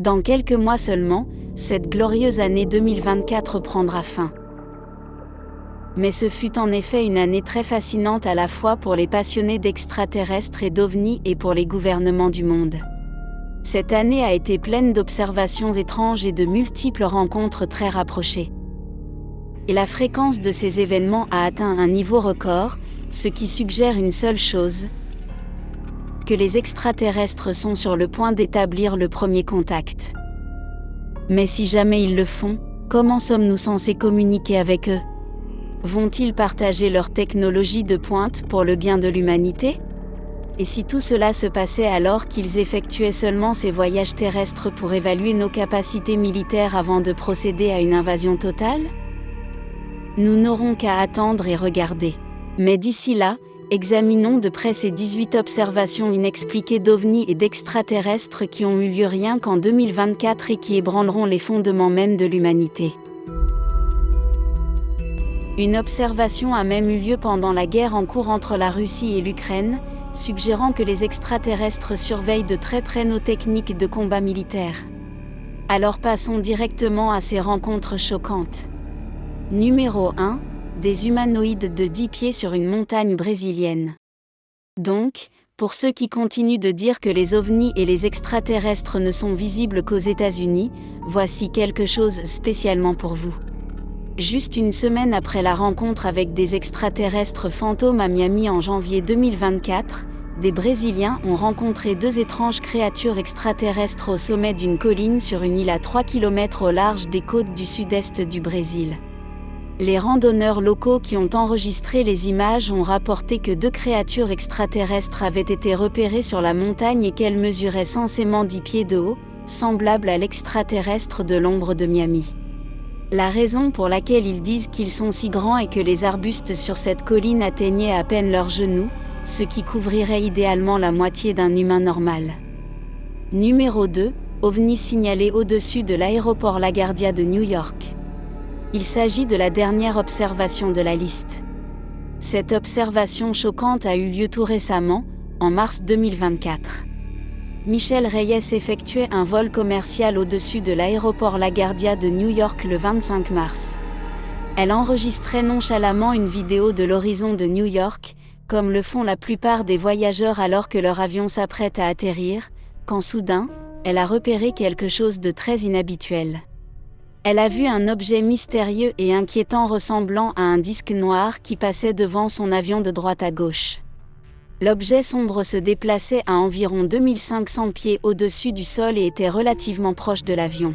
Dans quelques mois seulement, cette glorieuse année 2024 prendra fin. Mais ce fut en effet une année très fascinante à la fois pour les passionnés d'extraterrestres et d'ovnis et pour les gouvernements du monde. Cette année a été pleine d'observations étranges et de multiples rencontres très rapprochées. Et la fréquence de ces événements a atteint un niveau record, ce qui suggère une seule chose, que les extraterrestres sont sur le point d'établir le premier contact. Mais si jamais ils le font, comment sommes-nous censés communiquer avec eux ? Vont-ils partager leur technologie de pointe pour le bien de l'humanité ? Et si tout cela se passait alors qu'ils effectuaient seulement ces voyages terrestres pour évaluer nos capacités militaires avant de procéder à une invasion totale ? Nous n'aurons qu'à attendre et regarder. Mais d'ici là, examinons de près ces 18 observations inexpliquées d'ovnis et d'extraterrestres qui ont eu lieu rien qu'en 2024 et qui ébranleront les fondements même de l'humanité. Une observation a même eu lieu pendant la guerre en cours entre la Russie et l'Ukraine, suggérant que les extraterrestres surveillent de très près nos techniques de combat militaire. Alors passons directement à ces rencontres choquantes. Numéro 1. Des humanoïdes de 10 pieds sur une montagne brésilienne. Donc, pour ceux qui continuent de dire que les ovnis et les extraterrestres ne sont visibles qu'aux États-Unis, voici quelque chose spécialement pour vous. Juste une semaine après la rencontre avec des extraterrestres fantômes à Miami en janvier 2024, des Brésiliens ont rencontré deux étranges créatures extraterrestres au sommet d'une colline sur une île à 3 km au large des côtes du sud-est du Brésil. Les randonneurs locaux qui ont enregistré les images ont rapporté que deux créatures extraterrestres avaient été repérées sur la montagne et qu'elles mesuraient censément 10 pieds de haut, semblables à l'extraterrestre de l'ombre de Miami. La raison pour laquelle ils disent qu'ils sont si grands est que les arbustes sur cette colline atteignaient à peine leurs genoux, ce qui couvrirait idéalement la moitié d'un humain normal. Numéro 2. OVNI signalé au-dessus de l'aéroport LaGuardia de New York. Il s'agit de la dernière observation de la liste. Cette observation choquante a eu lieu tout récemment, en mars 2024. Michelle Reyes effectuait un vol commercial au-dessus de l'aéroport LaGuardia de New York le 25 mars. Elle enregistrait nonchalamment une vidéo de l'horizon de New York, comme le font la plupart des voyageurs alors que leur avion s'apprête à atterrir, quand soudain, elle a repéré quelque chose de très inhabituel. Elle a vu un objet mystérieux et inquiétant ressemblant à un disque noir qui passait devant son avion de droite à gauche. L'objet sombre se déplaçait à environ 2500 pieds au-dessus du sol et était relativement proche de l'avion.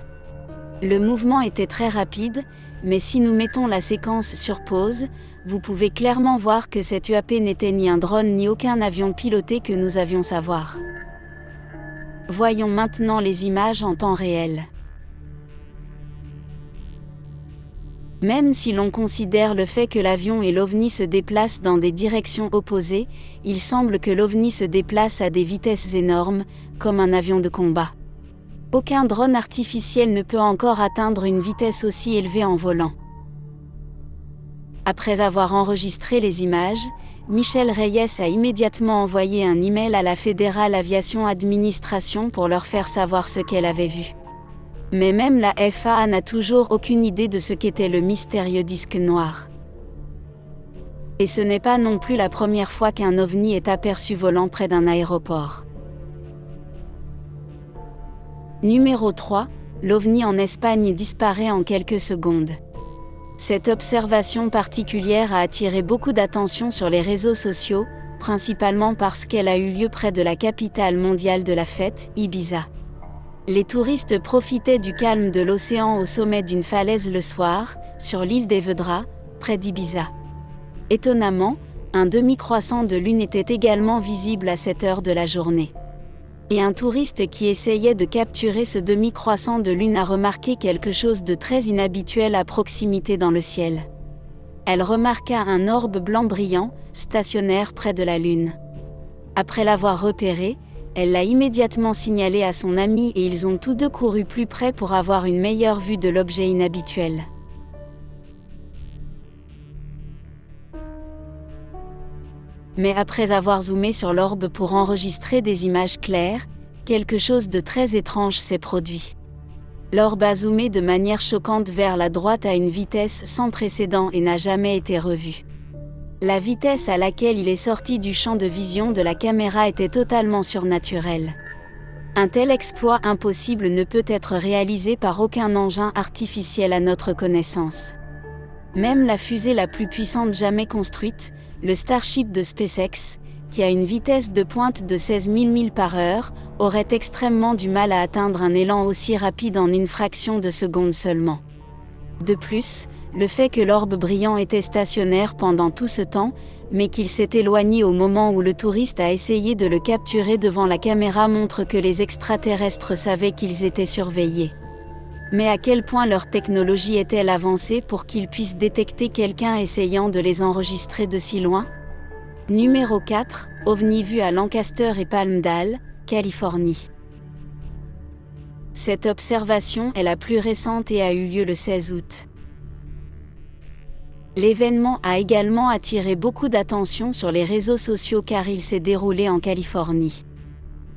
Le mouvement était très rapide, mais si nous mettons la séquence sur pause, vous pouvez clairement voir que cet UAP n'était ni un drone ni aucun avion piloté que nous avions savoir. Voyons maintenant les images en temps réel. Même si l'on considère le fait que l'avion et l'OVNI se déplacent dans des directions opposées, il semble que l'OVNI se déplace à des vitesses énormes, comme un avion de combat. Aucun drone artificiel ne peut encore atteindre une vitesse aussi élevée en volant. Après avoir enregistré les images, Michelle Reyes a immédiatement envoyé un email à la Federal Aviation Administration pour leur faire savoir ce qu'elle avait vu. Mais même la FAA n'a toujours aucune idée de ce qu'était le mystérieux disque noir. Et ce n'est pas non plus la première fois qu'un OVNI est aperçu volant près d'un aéroport. Numéro 3. L'OVNI en Espagne disparaît en quelques secondes. Cette observation particulière a attiré beaucoup d'attention sur les réseaux sociaux, principalement parce qu'elle a eu lieu près de la capitale mondiale de la fête, Ibiza. Les touristes profitaient du calme de l'océan au sommet d'une falaise le soir, sur l'île d'Évedra, près d'Ibiza. Étonnamment, un demi-croissant de lune était également visible à cette heure de la journée. Et un touriste qui essayait de capturer ce demi-croissant de lune a remarqué quelque chose de très inhabituel à proximité dans le ciel. Elle remarqua un orbe blanc brillant, stationnaire près de la lune. Après l'avoir repéré, elle l'a immédiatement signalé à son ami et ils ont tous deux couru plus près pour avoir une meilleure vue de l'objet inhabituel. Mais après avoir zoomé sur l'orbe pour enregistrer des images claires, quelque chose de très étrange s'est produit. L'orbe a zoomé de manière choquante vers la droite à une vitesse sans précédent et n'a jamais été revu. La vitesse à laquelle il est sorti du champ de vision de la caméra était totalement surnaturelle. Un tel exploit impossible ne peut être réalisé par aucun engin artificiel à notre connaissance. Même la fusée la plus puissante jamais construite, le Starship de SpaceX, qui a une vitesse de pointe de 16 000 milles par heure, aurait extrêmement du mal à atteindre un élan aussi rapide en une fraction de seconde seulement. De plus, le fait que l'orbe brillant était stationnaire pendant tout ce temps, mais qu'il s'est éloigné au moment où le touriste a essayé de le capturer devant la caméra montre que les extraterrestres savaient qu'ils étaient surveillés. Mais à quel point leur technologie est-elle avancée pour qu'ils puissent détecter quelqu'un essayant de les enregistrer de si loin ? Numéro 4, OVNI vu à Lancaster et Palmdale, Californie. Cette observation est la plus récente et a eu lieu le 16 août. L'événement a également attiré beaucoup d'attention sur les réseaux sociaux car il s'est déroulé en Californie.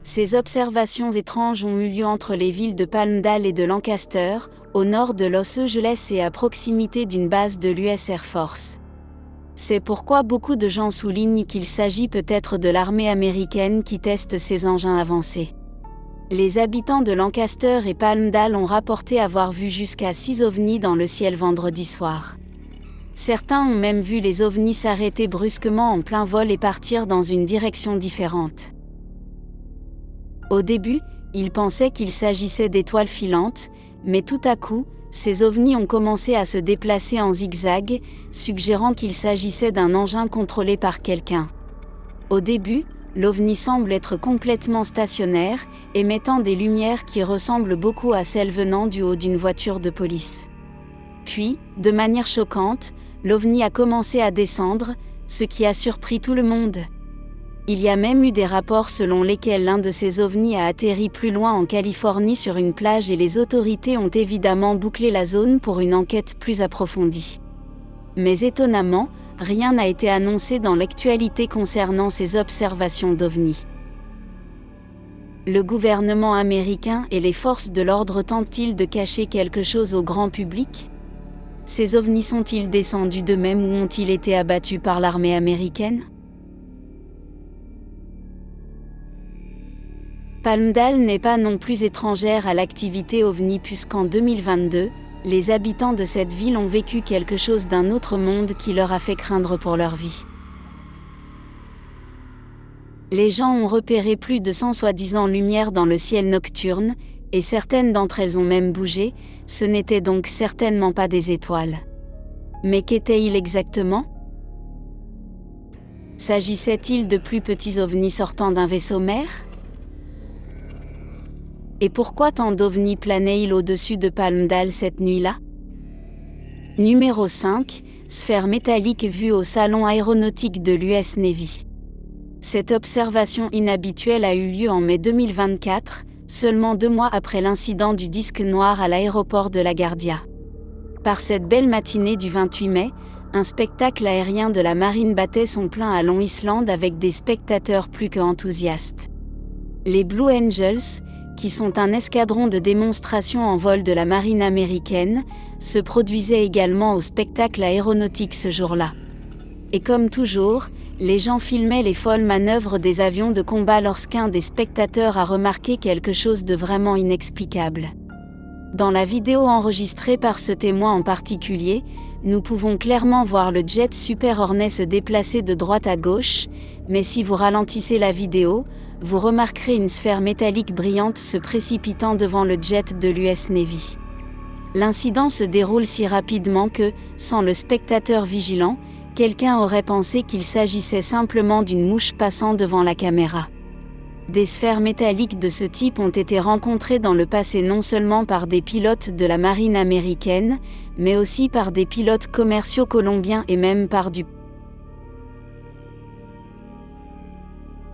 Ces observations étranges ont eu lieu entre les villes de Palmdale et de Lancaster, au nord de Los Angeles et à proximité d'une base de l'US Air Force. C'est pourquoi beaucoup de gens soulignent qu'il s'agit peut-être de l'armée américaine qui teste ces engins avancés. Les habitants de Lancaster et Palmdale ont rapporté avoir vu jusqu'à 6 ovnis dans le ciel vendredi soir. Certains ont même vu les ovnis s'arrêter brusquement en plein vol et partir dans une direction différente. Au début, ils pensaient qu'il s'agissait d'étoiles filantes, mais tout à coup, ces ovnis ont commencé à se déplacer en zigzag, suggérant qu'il s'agissait d'un engin contrôlé par quelqu'un. Au début, l'ovni semble être complètement stationnaire, émettant des lumières qui ressemblent beaucoup à celles venant du haut d'une voiture de police. Puis, de manière choquante, l'ovni a commencé à descendre, ce qui a surpris tout le monde. Il y a même eu des rapports selon lesquels l'un de ces ovnis a atterri plus loin en Californie sur une plage et les autorités ont évidemment bouclé la zone pour une enquête plus approfondie. Mais étonnamment, rien n'a été annoncé dans l'actualité concernant ces observations d'ovnis. Le gouvernement américain et les forces de l'ordre tentent-ils de cacher quelque chose au grand public ? Ces ovnis sont-ils descendus d'eux-mêmes ou ont-ils été abattus par l'armée américaine ? Palmdale n'est pas non plus étrangère à l'activité ovni puisqu'en 2022, les habitants de cette ville ont vécu quelque chose d'un autre monde qui leur a fait craindre pour leur vie. Les gens ont repéré plus de 100 soi-disant lumières dans le ciel nocturne, et certaines d'entre elles ont même bougé, ce n'étaient donc certainement pas des étoiles. Mais qu'étaient-ils exactement ? S'agissait-il de plus petits ovnis sortant d'un vaisseau mère ? Et pourquoi tant d'ovnis planaient-ils au-dessus de Palmdale cette nuit-là ? Numéro 5, sphère métallique vue au salon aéronautique de l'US Navy. Cette observation inhabituelle a eu lieu en mai 2024, seulement 2 mois après l'incident du disque noir à l'aéroport de LaGuardia. Par cette belle matinée du 28 mai, un spectacle aérien de la marine battait son plein à Long Island avec des spectateurs plus que enthousiastes. Les Blue Angels, qui sont un escadron de démonstration en vol de la marine américaine, se produisaient également au spectacle aéronautique ce jour-là. Et comme toujours, les gens filmaient les folles manœuvres des avions de combat lorsqu'un des spectateurs a remarqué quelque chose de vraiment inexplicable. Dans la vidéo enregistrée par ce témoin en particulier, nous pouvons clairement voir le jet Super Hornet se déplacer de droite à gauche, mais si vous ralentissez la vidéo, vous remarquerez une sphère métallique brillante se précipitant devant le jet de l'US Navy. L'incident se déroule si rapidement que, sans le spectateur vigilant, quelqu'un aurait pensé qu'il s'agissait simplement d'une mouche passant devant la caméra. Des sphères métalliques de ce type ont été rencontrées dans le passé non seulement par des pilotes de la marine américaine, mais aussi par des pilotes commerciaux colombiens et même par du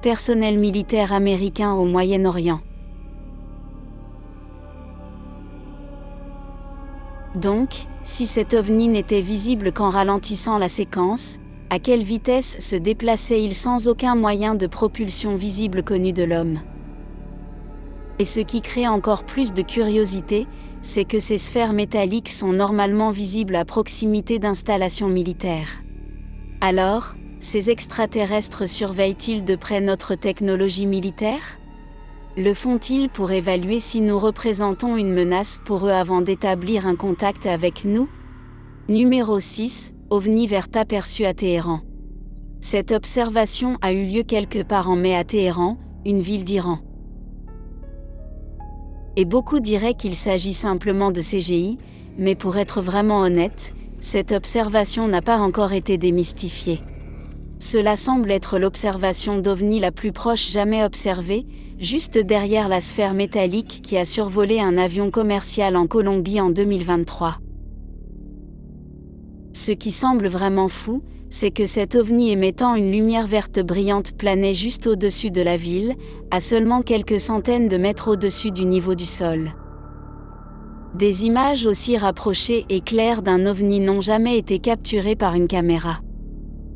personnel militaire américain au Moyen-Orient. Donc, si cet ovni n'était visible qu'en ralentissant la séquence, à quelle vitesse se déplaçait-il sans aucun moyen de propulsion visible connu de l'homme ? Et ce qui crée encore plus de curiosité, c'est que ces sphères métalliques sont normalement visibles à proximité d'installations militaires. Alors, ces extraterrestres surveillent-ils de près notre technologie militaire ? Le font-ils pour évaluer si nous représentons une menace pour eux avant d'établir un contact avec nous ? Numéro 6, OVNI vert aperçu à Téhéran. Cette observation a eu lieu quelque part en mai à Téhéran, une ville d'Iran. Et beaucoup diraient qu'il s'agit simplement de CGI, mais pour être vraiment honnête, cette observation n'a pas encore été démystifiée. Cela semble être l'observation d'OVNI la plus proche jamais observée, juste derrière la sphère métallique qui a survolé un avion commercial en Colombie en 2023. Ce qui semble vraiment fou, c'est que cet OVNI émettant une lumière verte brillante planait juste au-dessus de la ville, à seulement quelques centaines de mètres au-dessus du niveau du sol. Des images aussi rapprochées et claires d'un OVNI n'ont jamais été capturées par une caméra.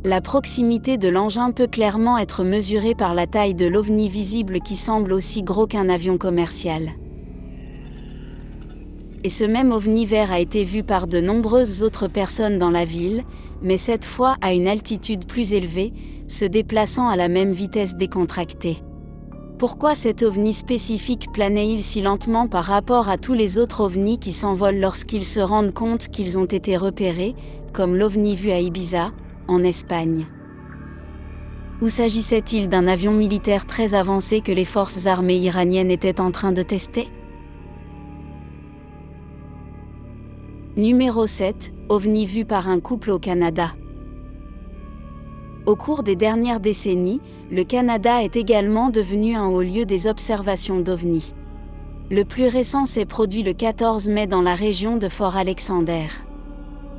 La proximité de l'engin peut clairement être mesurée par la taille de l'OVNI visible qui semble aussi gros qu'un avion commercial. Et ce même OVNI vert a été vu par de nombreuses autres personnes dans la ville, mais cette fois à une altitude plus élevée, se déplaçant à la même vitesse décontractée. Pourquoi cet OVNI spécifique planait-il si lentement par rapport à tous les autres OVNI qui s'envolent lorsqu'ils se rendent compte qu'ils ont été repérés, comme l'OVNI vu à Ibiza, en Espagne? Ou s'agissait-il d'un avion militaire très avancé que les forces armées iraniennes étaient en train de tester? Numéro 7, OVNI vu par un couple au Canada. Au cours des dernières décennies, le Canada est également devenu un haut lieu des observations d'OVNI. Le plus récent s'est produit le 14 mai dans la région de Fort Alexander.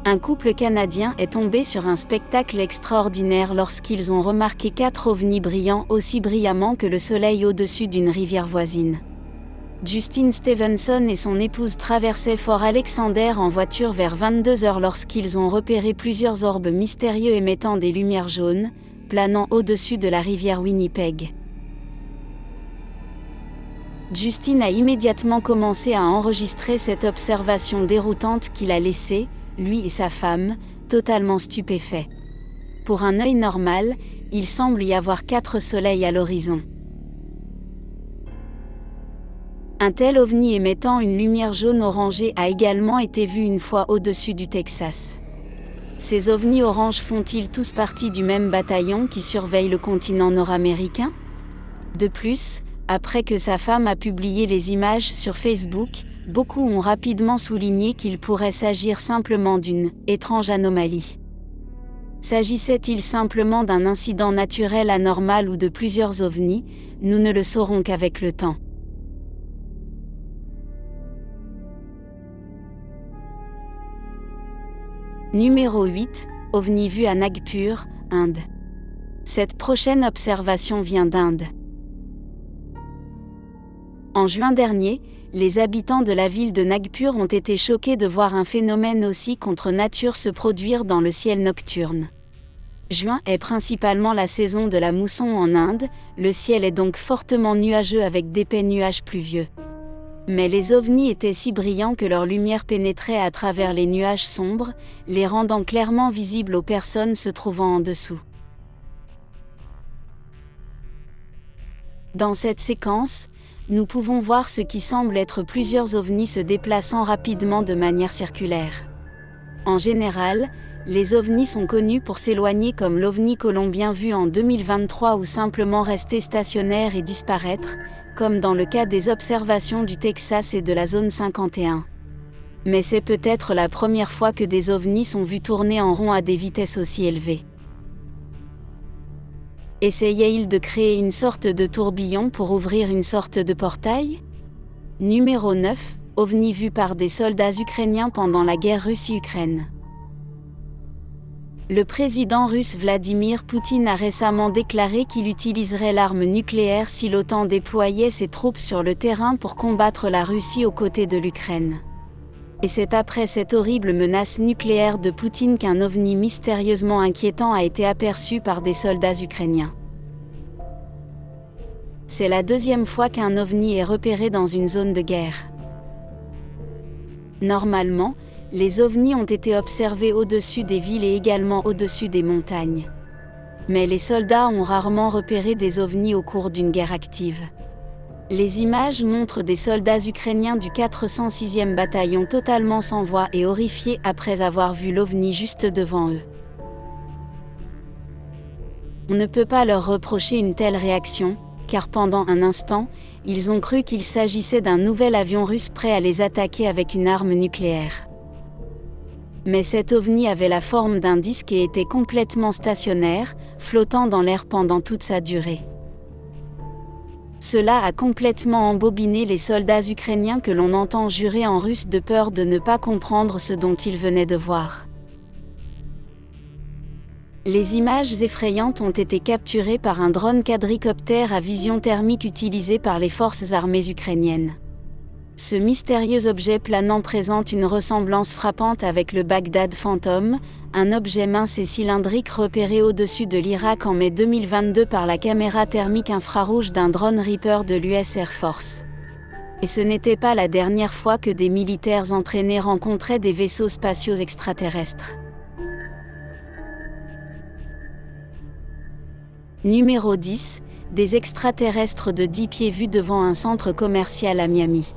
Un couple canadien est tombé sur un spectacle extraordinaire lorsqu'ils ont remarqué 4 ovnis brillants aussi brillamment que le soleil au-dessus d'une rivière voisine. Justin Stevenson et son épouse traversaient Fort Alexander en voiture vers 22 h lorsqu'ils ont repéré plusieurs orbes mystérieux émettant des lumières jaunes, planant au-dessus de la rivière Winnipeg. Justin a immédiatement commencé à enregistrer cette observation déroutante qu'il a laissée, lui et sa femme, totalement stupéfaits. Pour un œil normal, il semble y avoir 4 soleils à l'horizon. Un tel ovni émettant une lumière jaune orangée a également été vu une fois au-dessus du Texas. Ces ovnis oranges font-ils tous partie du même bataillon qui surveille le continent nord-américain? De plus, après que sa femme a publié les images sur Facebook, beaucoup ont rapidement souligné qu'il pourrait s'agir simplement d'une « étrange anomalie ». S'agissait-il simplement d'un incident naturel anormal ou de plusieurs ovnis? Nous ne le saurons qu'avec le temps. Numéro 8, OVNI vu à Nagpur, Inde. Cette prochaine observation vient d'Inde. En juin dernier, les habitants de la ville de Nagpur ont été choqués de voir un phénomène aussi contre nature se produire dans le ciel nocturne. Juin est principalement la saison de la mousson en Inde, le ciel est donc fortement nuageux avec d'épais nuages pluvieux. Mais les ovnis étaient si brillants que leur lumière pénétrait à travers les nuages sombres, les rendant clairement visibles aux personnes se trouvant en dessous. Dans cette séquence, nous pouvons voir ce qui semble être plusieurs ovnis se déplaçant rapidement de manière circulaire. En général, les ovnis sont connus pour s'éloigner comme l'ovni colombien vu en 2023 ou simplement rester stationnaire et disparaître, comme dans le cas des observations du Texas et de la zone 51. Mais c'est peut-être la première fois que des ovnis sont vus tourner en rond à des vitesses aussi élevées. Essayait-il de créer une sorte de tourbillon pour ouvrir une sorte de portail? Numéro 9, OVNI vu par des soldats ukrainiens pendant la guerre Russie-Ukraine. Le président russe Vladimir Poutine a récemment déclaré qu'il utiliserait l'arme nucléaire si l'OTAN déployait ses troupes sur le terrain pour combattre la Russie aux côtés de l'Ukraine. Et c'est après cette horrible menace nucléaire de Poutine qu'un ovni mystérieusement inquiétant a été aperçu par des soldats ukrainiens. C'est la deuxième fois qu'un ovni est repéré dans une zone de guerre. Normalement, les ovnis ont été observés au-dessus des villes et également au-dessus des montagnes. Mais les soldats ont rarement repéré des ovnis au cours d'une guerre active. Les images montrent des soldats ukrainiens du 406e bataillon totalement sans voix et horrifiés après avoir vu l'ovni juste devant eux. On ne peut pas leur reprocher une telle réaction, car pendant un instant, ils ont cru qu'il s'agissait d'un nouvel avion russe prêt à les attaquer avec une arme nucléaire. Mais cet ovni avait la forme d'un disque et était complètement stationnaire, flottant dans l'air pendant toute sa durée. Cela a complètement embobiné les soldats ukrainiens que l'on entend jurer en russe de peur de ne pas comprendre ce dont ils venaient de voir. Les images effrayantes ont été capturées par un drone quadricoptère à vision thermique utilisé par les forces armées ukrainiennes. Ce mystérieux objet planant présente une ressemblance frappante avec le Baghdad Phantom, un objet mince et cylindrique repéré au-dessus de l'Irak en mai 2022 par la caméra thermique infrarouge d'un drone Reaper de l'US Air Force. Et ce n'était pas la dernière fois que des militaires entraînés rencontraient des vaisseaux spatiaux extraterrestres. Numéro 10. Des extraterrestres de 10 pieds vus devant un centre commercial à Miami.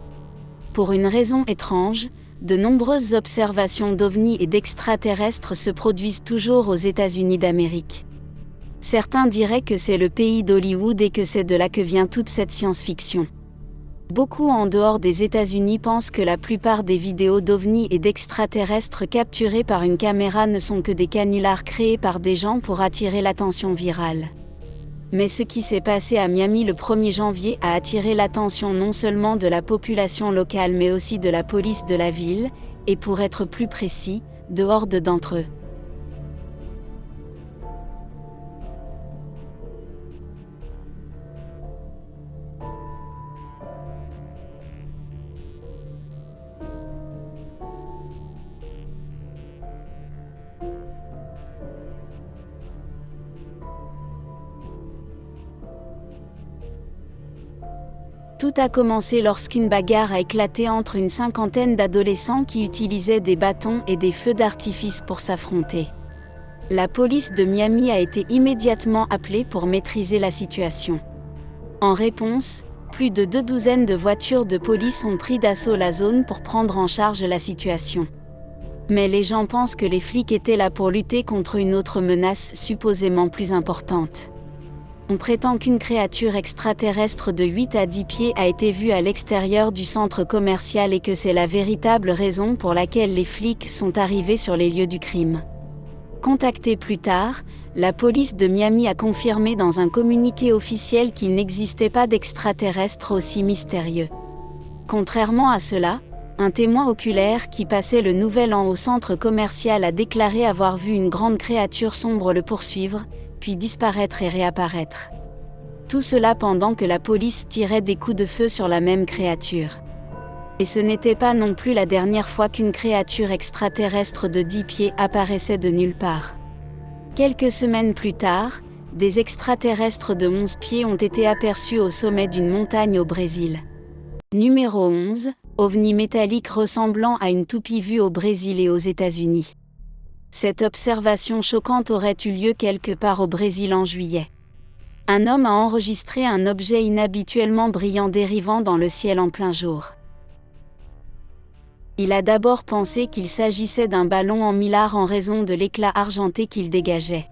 Pour une raison étrange, de nombreuses observations d'ovnis et d'extraterrestres se produisent toujours aux États-Unis d'Amérique. Certains diraient que c'est le pays d'Hollywood et que c'est de là que vient toute cette science-fiction. Beaucoup en dehors des États-Unis pensent que la plupart des vidéos d'ovnis et d'extraterrestres capturées par une caméra ne sont que des canulars créés par des gens pour attirer l'attention virale. Mais ce qui s'est passé à Miami le 1er janvier a attiré l'attention non seulement de la population locale mais aussi de la police de la ville, et pour être plus précis, de hordes d'entre eux. Tout a commencé lorsqu'une bagarre a éclaté entre une cinquantaine d'adolescents qui utilisaient des bâtons et des feux d'artifice pour s'affronter. La police de Miami a été immédiatement appelée pour maîtriser la situation. En réponse, plus de 2 douzaines de voitures de police ont pris d'assaut la zone pour prendre en charge la situation. Mais les gens pensent que les flics étaient là pour lutter contre une autre menace supposément plus importante. On prétend qu'une créature extraterrestre de 8 à 10 pieds a été vue à l'extérieur du centre commercial et que c'est la véritable raison pour laquelle les flics sont arrivés sur les lieux du crime. Contactée plus tard, la police de Miami a confirmé dans un communiqué officiel qu'il n'existait pas d'extraterrestre aussi mystérieux. Contrairement à cela, un témoin oculaire qui passait le nouvel an au centre commercial a déclaré avoir vu une grande créature sombre le poursuivre, puis disparaître et réapparaître. Tout cela pendant que la police tirait des coups de feu sur la même créature. Et ce n'était pas non plus la dernière fois qu'une créature extraterrestre de 10 pieds apparaissait de nulle part. Quelques semaines plus tard, des extraterrestres de 11 pieds ont été aperçus au sommet d'une montagne au Brésil. Numéro 11. OVNI métallique ressemblant à une toupie vue au Brésil et aux États-Unis. Cette observation choquante aurait eu lieu quelque part au Brésil en juillet. Un homme a enregistré un objet inhabituellement brillant dérivant dans le ciel en plein jour. Il a d'abord pensé qu'il s'agissait d'un ballon en millard en raison de l'éclat argenté qu'il dégageait.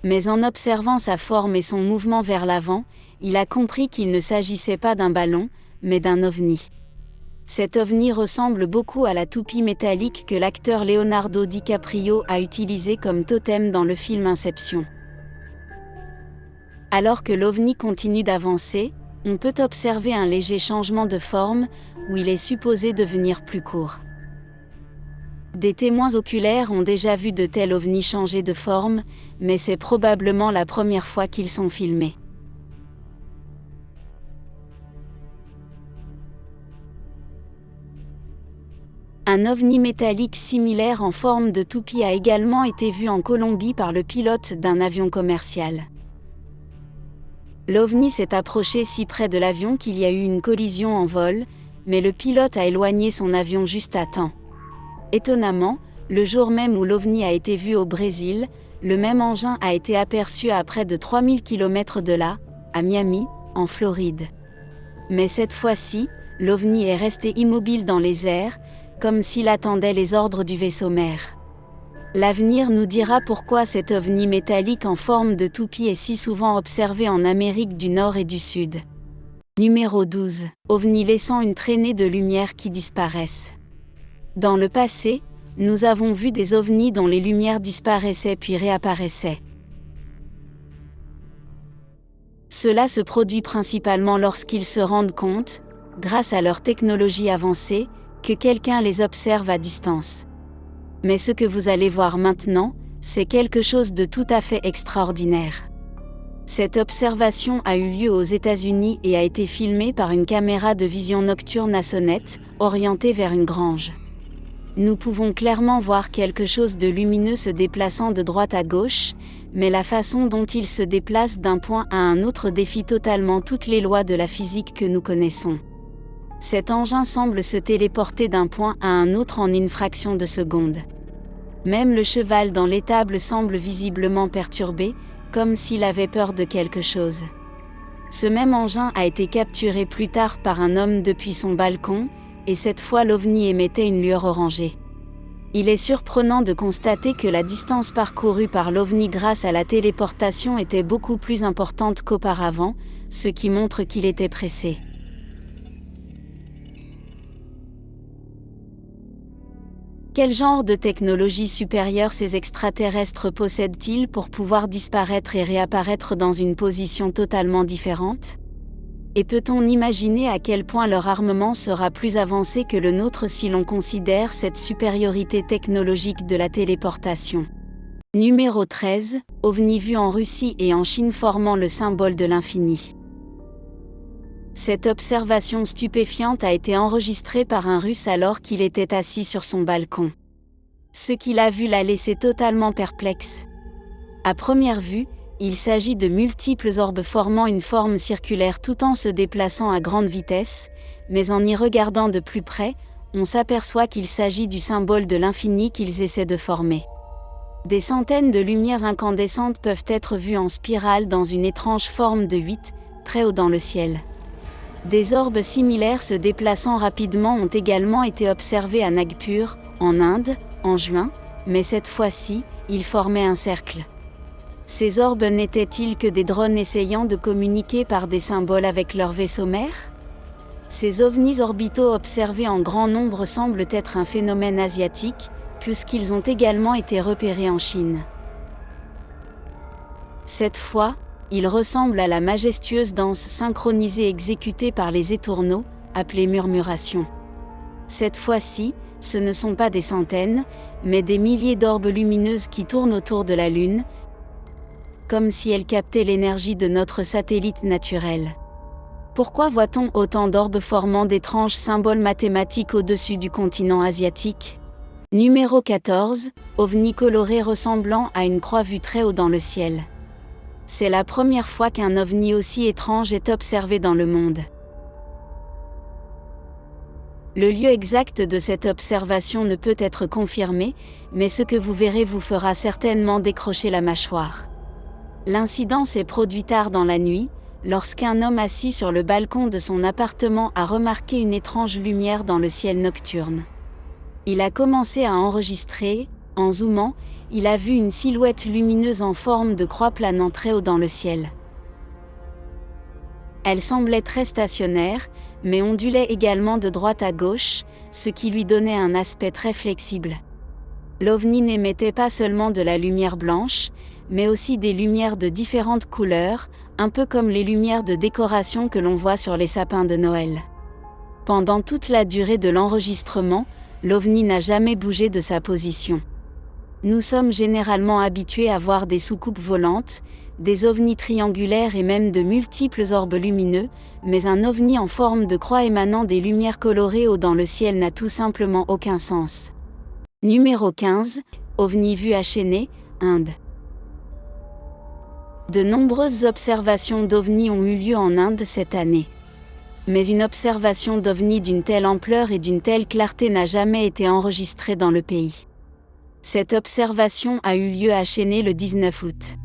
Mais en observant sa forme et son mouvement vers l'avant, il a compris qu'il ne s'agissait pas d'un ballon, mais d'un ovni. Cet ovni ressemble beaucoup à la toupie métallique que l'acteur Leonardo DiCaprio a utilisée comme totem dans le film Inception. Alors que l'ovni continue d'avancer, on peut observer un léger changement de forme, où il est supposé devenir plus court. Des témoins oculaires ont déjà vu de tels ovnis changer de forme, mais c'est probablement la première fois qu'ils sont filmés. Un ovni métallique similaire en forme de toupie a également été vu en Colombie par le pilote d'un avion commercial. L'OVNI s'est approché si près de l'avion qu'il y a eu une collision en vol, mais le pilote a éloigné son avion juste à temps. Étonnamment, le jour même où l'OVNI a été vu au Brésil, le même engin a été aperçu à près de 3000 km de là, à Miami, en Floride. Mais cette fois-ci, l'OVNI est resté immobile dans les airs, comme s'il attendait les ordres du vaisseau mère. L'avenir nous dira pourquoi cet OVNI métallique en forme de toupie est si souvent observé en Amérique du Nord et du Sud. Numéro 12. OVNI laissant une traînée de lumière qui disparaissent. Dans le passé, nous avons vu des ovnis dont les lumières disparaissaient puis réapparaissaient. Cela se produit principalement lorsqu'ils se rendent compte, grâce à leur technologie avancée, que quelqu'un les observe à distance. Mais ce que vous allez voir maintenant, c'est quelque chose de tout à fait extraordinaire. Cette observation a eu lieu aux États-Unis et a été filmée par une caméra de vision nocturne à sonnette, orientée vers une grange. Nous pouvons clairement voir quelque chose de lumineux se déplaçant de droite à gauche, mais la façon dont il se déplace d'un point à un autre défie totalement toutes les lois de la physique que nous connaissons. Cet engin semble se téléporter d'un point à un autre en une fraction de seconde. Même le cheval dans l'étable semble visiblement perturbé, comme s'il avait peur de quelque chose. Ce même engin a été capturé plus tard par un homme depuis son balcon, et cette fois l'OVNI émettait une lueur orangée. Il est surprenant de constater que la distance parcourue par l'OVNI grâce à la téléportation était beaucoup plus importante qu'auparavant, ce qui montre qu'il était pressé. Quel genre de technologie supérieure ces extraterrestres possèdent-ils pour pouvoir disparaître et réapparaître dans une position totalement différente ? Et peut-on imaginer à quel point leur armement sera plus avancé que le nôtre si l'on considère cette supériorité technologique de la téléportation ? Numéro 13, OVNI vu en Russie et en Chine formant le symbole de l'infini. Cette observation stupéfiante a été enregistrée par un Russe alors qu'il était assis sur son balcon. Ce qu'il a vu l'a laissé totalement perplexe. À première vue, il s'agit de multiples orbes formant une forme circulaire tout en se déplaçant à grande vitesse, mais en y regardant de plus près, on s'aperçoit qu'il s'agit du symbole de l'infini qu'ils essaient de former. Des centaines de lumières incandescentes peuvent être vues en spirale dans une étrange forme de 8, très haut dans le ciel. Des orbes similaires se déplaçant rapidement ont également été observés à Nagpur, en Inde, en juin, mais cette fois-ci, ils formaient un cercle. Ces orbes n'étaient-ils que des drones essayant de communiquer par des symboles avec leur vaisseau mère ? Ces ovnis orbitaux observés en grand nombre semblent être un phénomène asiatique, puisqu'ils ont également été repérés en Chine. Cette fois, ils ressemblent à la majestueuse danse synchronisée exécutée par les étourneaux, appelée murmuration. Cette fois-ci, ce ne sont pas des centaines, mais des milliers d'orbes lumineuses qui tournent autour de la Lune, comme si elles captaient l'énergie de notre satellite naturel. Pourquoi voit-on autant d'orbes formant d'étranges symboles mathématiques au-dessus du continent asiatique ? Numéro 14, OVNI coloré ressemblant à une croix vue très haut dans le ciel. C'est la première fois qu'un OVNI aussi étrange est observé dans le monde. Le lieu exact de cette observation ne peut être confirmé, mais ce que vous verrez vous fera certainement décrocher la mâchoire. L'incident s'est produit tard dans la nuit, lorsqu'un homme assis sur le balcon de son appartement a remarqué une étrange lumière dans le ciel nocturne. Il a commencé à enregistrer, en zoomant, il a vu une silhouette lumineuse en forme de croix planant très haut dans le ciel. Elle semblait très stationnaire, mais ondulait également de droite à gauche, ce qui lui donnait un aspect très flexible. L'OVNI n'émettait pas seulement de la lumière blanche, mais aussi des lumières de différentes couleurs, un peu comme les lumières de décoration que l'on voit sur les sapins de Noël. Pendant toute la durée de l'enregistrement, l'OVNI n'a jamais bougé de sa position. Nous sommes généralement habitués à voir des soucoupes volantes, des ovnis triangulaires et même de multiples orbes lumineux, mais un ovni en forme de croix émanant des lumières colorées haut dans le ciel n'a tout simplement aucun sens. Numéro 15, OVNI vu à Chennai, Inde. De nombreuses observations d'OVNI ont eu lieu en Inde cette année. Mais une observation d'OVNI d'une telle ampleur et d'une telle clarté n'a jamais été enregistrée dans le pays. Cette observation a eu lieu à Chennai le 19 août.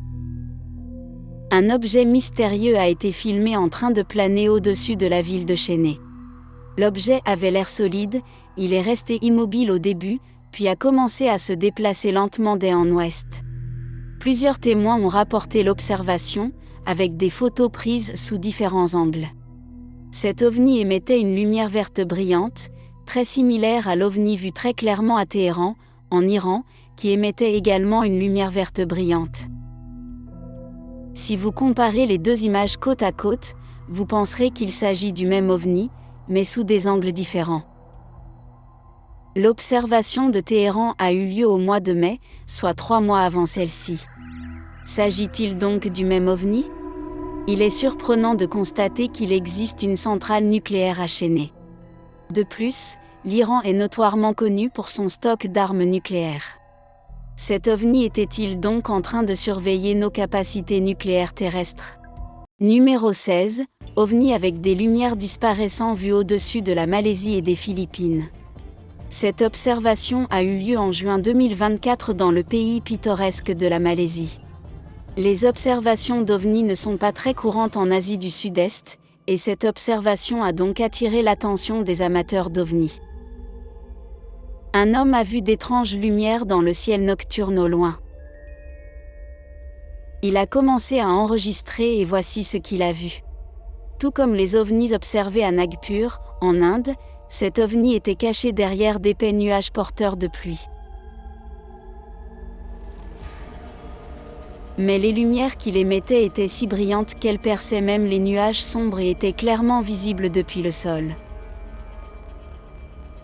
Un objet mystérieux a été filmé en train de planer au-dessus de la ville de Chennai. L'objet avait l'air solide, il est resté immobile au début, puis a commencé à se déplacer lentement d'est en ouest. Plusieurs témoins ont rapporté l'observation, avec des photos prises sous différents angles. Cet OVNI émettait une lumière verte brillante, très similaire à l'OVNI vu très clairement à Téhéran, en Iran, qui émettait également une lumière verte brillante. Si vous comparez les deux images côte à côte, vous penserez qu'il s'agit du même OVNI, mais sous des angles différents. L'observation de Téhéran a eu lieu au mois de mai, soit 3 mois avant celle-ci. S'agit-il donc du même OVNI ? Il est surprenant de constater qu'il existe une centrale nucléaire à Chennai. De plus, l'Iran est notoirement connu pour son stock d'armes nucléaires. Cet OVNI était-il donc en train de surveiller nos capacités nucléaires terrestres ? Numéro 16, OVNI avec des lumières disparaissant vues au-dessus de la Malaisie et des Philippines. Cette observation a eu lieu en juin 2024 dans le pays pittoresque de la Malaisie. Les observations d'OVNI ne sont pas très courantes en Asie du Sud-Est, et cette observation a donc attiré l'attention des amateurs d'OVNI. Un homme a vu d'étranges lumières dans le ciel nocturne au loin. Il a commencé à enregistrer et voici ce qu'il a vu. Tout comme les ovnis observés à Nagpur, en Inde, cet ovni était caché derrière d'épais nuages porteurs de pluie. Mais les lumières qu'il émettait étaient si brillantes qu'elles perçaient même les nuages sombres et étaient clairement visibles depuis le sol.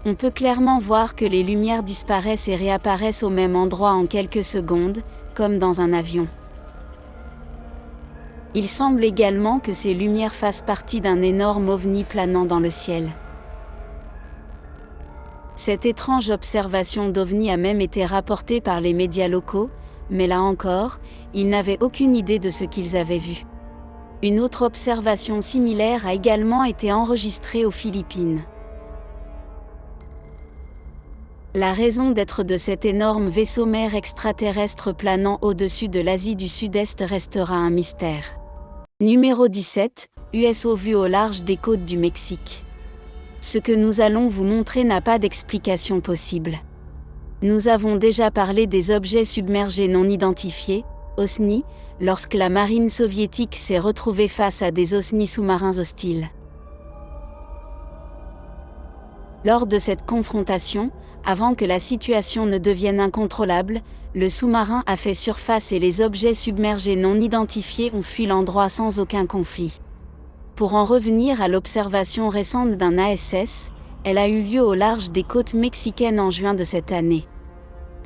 On peut clairement voir que les lumières disparaissent et réapparaissent au même endroit en quelques secondes, comme dans un avion. Il semble également que ces lumières fassent partie d'un énorme ovni planant dans le ciel. Cette étrange observation d'ovni a même été rapportée par les médias locaux, mais là encore, ils n'avaient aucune idée de ce qu'ils avaient vu. Une autre observation similaire a également été enregistrée aux Philippines. La raison d'être de cet énorme vaisseau mère extraterrestre planant au-dessus de l'Asie du Sud-Est restera un mystère. Numéro 17, USO vu au large des côtes du Mexique. Ce que nous allons vous montrer n'a pas d'explication possible. Nous avons déjà parlé des objets submergés non identifiés, OSNI, lorsque la marine soviétique s'est retrouvée face à des OSNI sous-marins hostiles. Lors de cette confrontation, avant que la situation ne devienne incontrôlable, le sous-marin a fait surface et les objets submergés non identifiés ont fui l'endroit sans aucun conflit. Pour en revenir à l'observation récente d'un ASS, elle a eu lieu au large des côtes mexicaines en juin de cette année.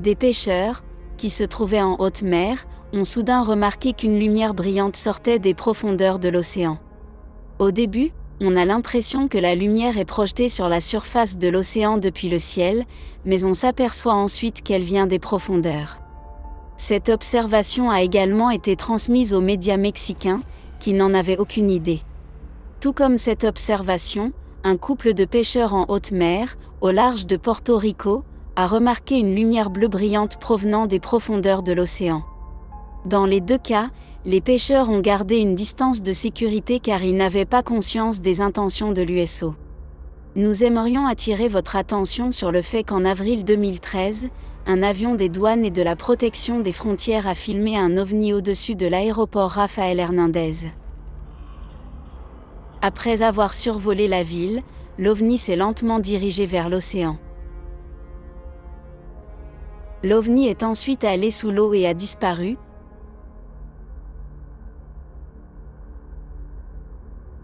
Des pêcheurs, qui se trouvaient en haute mer, ont soudain remarqué qu'une lumière brillante sortait des profondeurs de l'océan. Au début, on a l'impression que la lumière est projetée sur la surface de l'océan depuis le ciel, mais on s'aperçoit ensuite qu'elle vient des profondeurs. Cette observation a également été transmise aux médias mexicains, qui n'en avaient aucune idée. Tout comme cette observation, un couple de pêcheurs en haute mer, au large de Porto Rico, a remarqué une lumière bleue brillante provenant des profondeurs de l'océan. Dans les deux cas, les pêcheurs ont gardé une distance de sécurité car ils n'avaient pas conscience des intentions de l'USO. Nous aimerions attirer votre attention sur le fait qu'en avril 2013, un avion des douanes et de la protection des frontières a filmé un ovni au-dessus de l'aéroport Rafael Hernandez. Après avoir survolé la ville, l'ovni s'est lentement dirigé vers l'océan. L'ovni est ensuite allé sous l'eau et a disparu,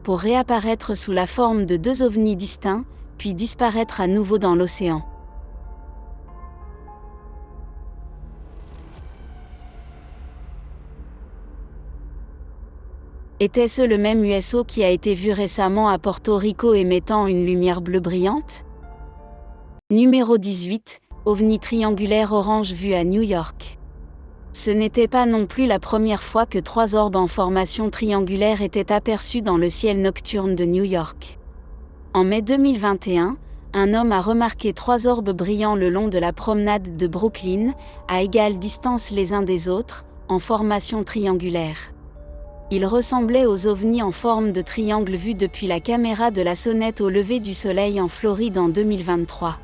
pour réapparaître sous la forme de deux ovnis distincts, puis disparaître à nouveau dans l'océan. Était-ce le même USO qui a été vu récemment à Porto Rico émettant une lumière bleue brillante ? Numéro 18, ovni triangulaire orange vu à New York. Ce n'était pas non plus la première fois que 3 orbes en formation triangulaire étaient aperçus dans le ciel nocturne de New York. En mai 2021, un homme a remarqué 3 orbes brillants le long de la promenade de Brooklyn, à égale distance les uns des autres, en formation triangulaire. Ils ressemblaient aux ovnis en forme de triangle vus depuis la caméra de la Sonnette au lever du soleil en Floride en 2023.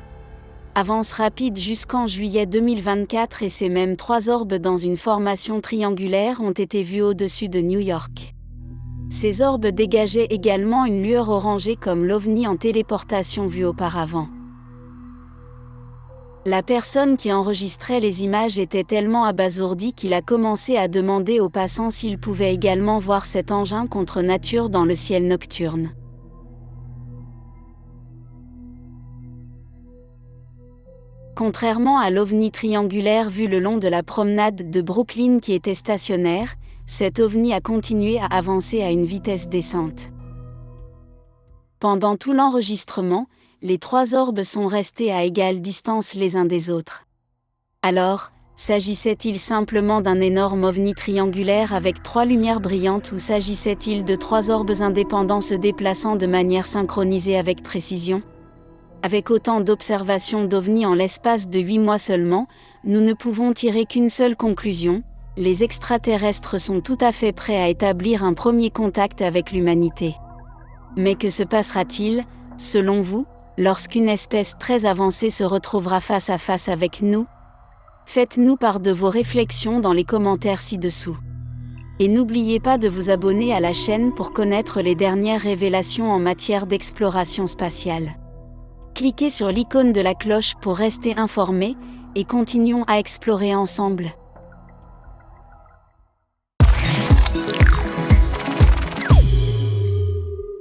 Avance rapide jusqu'en juillet 2024 et ces mêmes 3 orbes dans une formation triangulaire ont été vus au-dessus de New York. Ces orbes dégageaient également une lueur orangée comme l'ovni en téléportation vu auparavant. La personne qui enregistrait les images était tellement abasourdi qu'il a commencé à demander aux passants s'ils pouvaient également voir cet engin contre nature dans le ciel nocturne. Contrairement à l'ovni triangulaire vu le long de la promenade de Brooklyn qui était stationnaire, cet ovni a continué à avancer à une vitesse décente. Pendant tout l'enregistrement, les 3 orbes sont restés à égale distance les uns des autres. Alors, s'agissait-il simplement d'un énorme ovni triangulaire avec 3 lumières brillantes ou s'agissait-il de 3 orbes indépendants se déplaçant de manière synchronisée avec précision ? Avec autant d'observations d'ovnis en l'espace de 8 mois seulement, nous ne pouvons tirer qu'une seule conclusion: les extraterrestres sont tout à fait prêts à établir un premier contact avec l'humanité. Mais que se passera-t-il, selon vous, lorsqu'une espèce très avancée se retrouvera face à face avec nous ? Faites-nous part de vos réflexions dans les commentaires ci-dessous. Et n'oubliez pas de vous abonner à la chaîne pour connaître les dernières révélations en matière d'exploration spatiale. Cliquez sur l'icône de la cloche pour rester informé, et continuons à explorer ensemble.